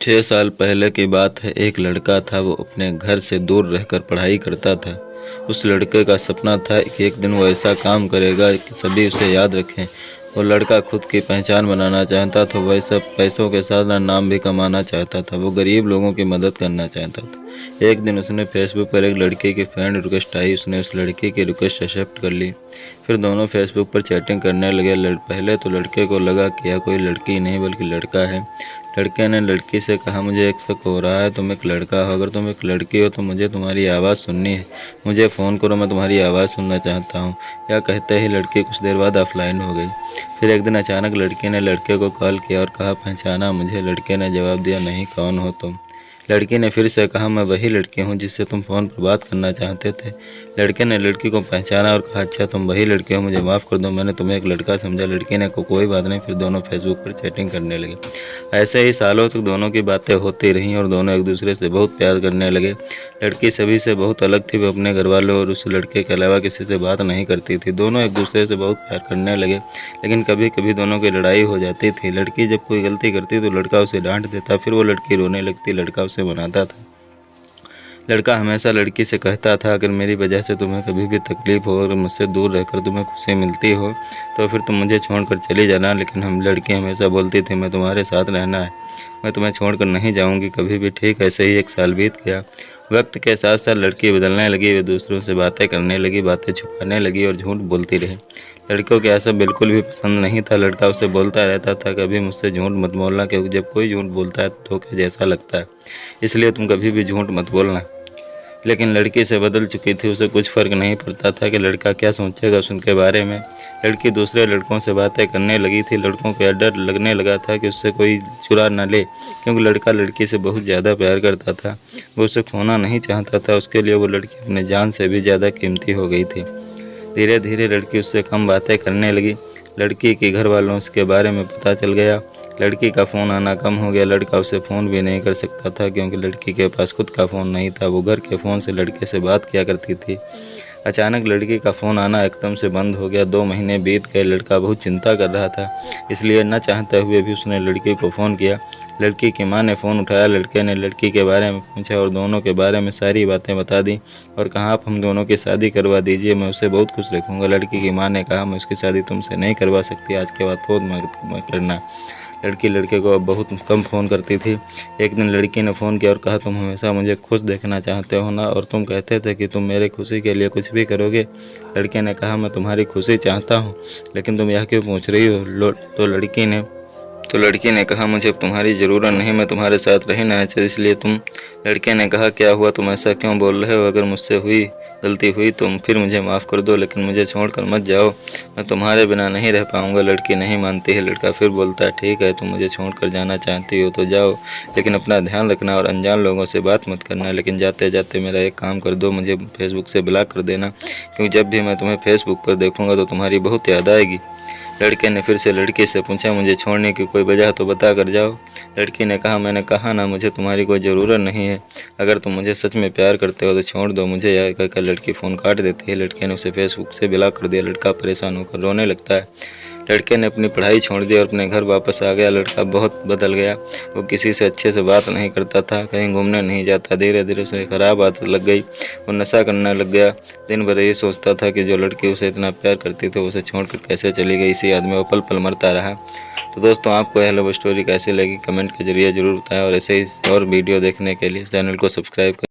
6 साल पहले की बात है। एक लड़का था, वो अपने घर से दूर रहकर पढ़ाई करता था। उस लड़के का सपना था कि एक दिन वो ऐसा काम करेगा कि सभी उसे याद रखें। वो लड़का खुद की पहचान बनाना चाहता था, वह सब पैसों के साथ नाम भी कमाना चाहता था। वो गरीब लोगों की मदद करना चाहता था। एक दिन उसने फेसबुक पर एक लड़के की फ्रेंड रिक्वेस्ट आई, उसने उस लड़के की रिक्वेस्ट एक्सेप्ट कर ली। फिर दोनों फेसबुक पर चैटिंग करने लगे। पहले तो लड़के को लगा कि यह कोई लड़की नहीं बल्कि लड़का है। लड़के ने लड़की से कहा, मुझे एक शक हो रहा है, तुम एक लड़का हो। अगर तुम एक लड़की हो तो मुझे तुम्हारी आवाज़ सुननी है। मुझे फ़ोन करो, मैं तुम्हारी आवाज़ सुनना चाहता हूँ। यह कहते ही लड़की कुछ देर बाद ऑफलाइन हो गई। फिर एक दिन अचानक लड़की ने लड़के को कॉल किया और कहा, पहचाना मुझे? लड़के ने जवाब दिया, नहीं, कौन हो तुम? लड़की ने फिर से कहा, मैं वही लड़की हूँ जिससे तुम फ़ोन पर बात करना चाहते थे। लड़के ने लड़की को पहचाना और कहा, अच्छा तुम वही लड़के हो, मुझे माफ़ कर दो, मैंने तुम्हें एक लड़का समझा। लड़की ने को कोई बात नहीं। फिर दोनों फेसबुक पर चैटिंग करने लगे। ऐसे ही सालों तक दोनों की बातें होती रहीं और दोनों एक दूसरे से बहुत प्यार करने लगे। लड़की सभी से बहुत अलग थी, वो अपने घर वालों और उस लड़के के अलावा किसी से बात नहीं करती थी। दोनों एक दूसरे से बहुत प्यार करने लगे, लेकिन कभी कभी दोनों की लड़ाई हो जाती थी। लड़की जब कोई गलती करती तो लड़का उसे डांट देता, फिर वो लड़की रोने लगती, लड़का उसे मनाता था। लड़का हमेशा लड़की से कहता था, अगर मेरी वजह से तुम्हें कभी भी तकलीफ़ हो और मुझसे दूर रहकर तुम्हें खुशी मिलती हो तो फिर तुम मुझे छोड़कर चली जाना। लेकिन लड़की हमेशा बोलती थी, मैं तुम्हारे साथ रहना है, मैं तुम्हें छोड़कर नहीं जाऊंगी कभी भी। ठीक ऐसे ही 1 साल बीत गया। वक्त के साथ साथ लड़की बदलने लगी, वे दूसरों से बातें करने लगी, बातें छुपाने लगी और झूठ बोलती रही। लड़कों को ऐसा बिल्कुल भी पसंद नहीं था। लड़का उसे बोलता रहता था, कभी मुझसे झूठ मत बोलना, क्योंकि जब कोई झूठ बोलता है तो धोखे जैसा लगता है, इसलिए तुम कभी भी झूठ मत बोलना। लेकिन लड़की से बदल चुकी थी, उसे कुछ फ़र्क नहीं पड़ता था कि लड़का क्या सोचेगा उसके बारे में। लड़की दूसरे लड़कों से बातें करने लगी थी। लड़कों को यह डर लगने लगा था कि उससे कोई चुरा न ले, क्योंकि लड़का लड़की से बहुत ज़्यादा प्यार करता था। वो उसे खोना नहीं चाहता था, उसके लिए वो लड़की अपने जान से भी ज़्यादा कीमती हो गई थी। धीरे धीरे लड़की उससे कम बातें करने लगी। लड़की के घर वालों उसके बारे में पता चल गया। लड़की का फ़ोन आना कम हो गया। लड़का उसे फ़ोन भी नहीं कर सकता था, क्योंकि लड़की के पास खुद का फ़ोन नहीं था। वो घर के फ़ोन से लड़के से बात किया करती थी। अचानक लड़की का फ़ोन आना एकदम से बंद हो गया। 2 महीने बीत गए। लड़का बहुत चिंता कर रहा था, इसलिए न चाहते हुए भी उसने लड़की को फ़ोन किया। लड़की की माँ ने फ़ोन उठाया। लड़के ने लड़की के बारे में पूछा और दोनों के बारे में सारी बातें बता दी और कहा, आप हम दोनों की शादी करवा दीजिए, मैं उसे बहुत खुश रखूँगा। लड़की की माँ ने कहा, मैं उसकी शादी तुमसे नहीं करवा सकती, आज के बाद फ़ोन मत करना। लड़की लड़के को अब बहुत कम फ़ोन करती थी। एक दिन लड़की ने फ़ोन किया और कहा, तुम हमेशा मुझे खुश देखना चाहते हो ना, और तुम कहते थे कि तुम मेरे खुशी के लिए कुछ भी करोगे। लड़के ने कहा, मैं तुम्हारी खुशी चाहता हूँ, लेकिन तुम यह क्यों पूछ रही हो? तो लड़की ने कहा, मुझे तुम्हारी ज़रूरत नहीं, मैं तुम्हारे साथ रहना है, इसलिए तुम। लड़के ने कहा, क्या हुआ, तुम ऐसा क्यों बोल रहे हो? अगर मुझसे गलती हुई तो फिर मुझे माफ़ कर दो, लेकिन मुझे छोड़कर मत जाओ, मैं तुम्हारे बिना नहीं रह पाऊँगा। लड़की नहीं मानती है। लड़का फिर बोलता है, ठीक है, तुम मुझे छोड़कर जाना चाहती हो तो जाओ, लेकिन अपना ध्यान रखना और अनजान लोगों से बात मत करना। लेकिन जाते जाते मेरा एक काम कर दो, मुझे फेसबुक से ब्लॉक कर देना, क्योंकि जब भी मैं तुम्हें फेसबुक पर देखूँगा तो तुम्हारी बहुत याद आएगी। लड़के ने फिर से लड़की से पूछा, मुझे छोड़ने की कोई वजह तो बता कर जाओ। लड़की ने कहा, मैंने कहा ना, मुझे तुम्हारी कोई ज़रूरत नहीं है, अगर तुम मुझे सच में प्यार करते हो तो छोड़ दो मुझे। यह कहकर लड़की फ़ोन काट देती है। लड़के ने उसे फेसबुक से ब्लॉक कर दिया। लड़का परेशान होकर रोने लगता है। लड़के ने अपनी पढ़ाई छोड़ दी और अपने घर वापस आ गया। लड़का बहुत बदल गया। वो किसी से अच्छे से बात नहीं करता था, कहीं घूमने नहीं जाता। धीरे धीरे उसे खराब आदत लग गई, वो नशा करने लग गया। दिन भर यही सोचता था कि जो लड़की उसे इतना प्यार करती थी उसे छोड़कर कैसे चली गई। इसी याद में वो पल पल मरता रहा। तो दोस्तों, आपको यह लव स्टोरी कैसी लगी कमेंट के जरिए ज़रूर बताएं, और ऐसे ही और वीडियो देखने के लिए चैनल को सब्सक्राइब करें।